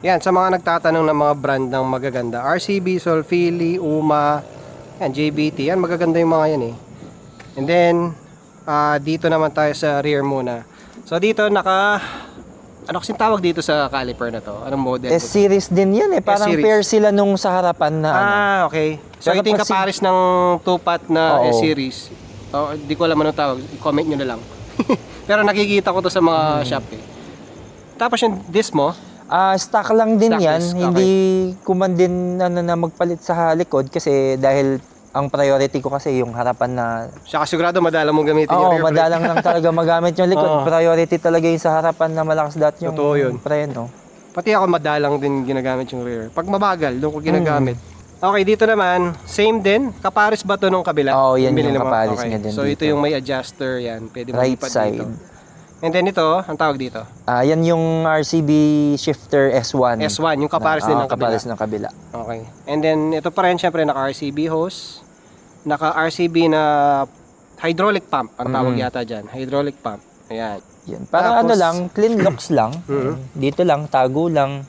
Yan, sa mga nagtatanong ng mga brand ng magaganda, RCB, Solfili, Uma, yan, JBT, yan, magaganda yung mga yan eh. And then, dito naman tayo sa rear muna. So dito ano kasing tawag dito sa caliper na to? Anong model? S-series din yan eh. Parang S-series. pair sila nung sa harapan na Okay. So Pero ito yung kasi- kapares ng 2-pot na Oo. S-series. Di ko alam anong tawag. I-comment nyo na lang. Pero nakikita ko to sa mga shop eh. Tapos yung disc mo, stock lang din Stock yan. disc, okay. Hindi ko man din na magpalit sa likod kasi dahil ang priority ko kasi yung harapan na siya sigurado madalang mong gamitin yung Oo, rear brake. madalang lang talaga magamit yung likod. Oo. Priority talaga yung sa harapan na malakas dati yung Totoo yun. preno. Pati ako madalang din ginagamit yung rear. Pag mabagal, doon ko ginagamit. Okay, dito naman, same din. Kapares ba to nung kabila? Oo, yan binili yung mo? kapares Okay. niya din So ito dito. yung may adjuster yan. Pwede mo Right lipat side. dito. And then ito, ang tawag dito? Yan yung RCB shifter S1. S1, yung kapares din ng kabila. Kapares ng kabila. Okay. And then ito pa rin syempre naka-RCB hose, naka-RCB na hydraulic pump, ang tawag yata diyan, hydraulic pump. Ayan. Yan. Para Tapos- ano lang, clean locks lang. Mhm. Dito lang, tago lang.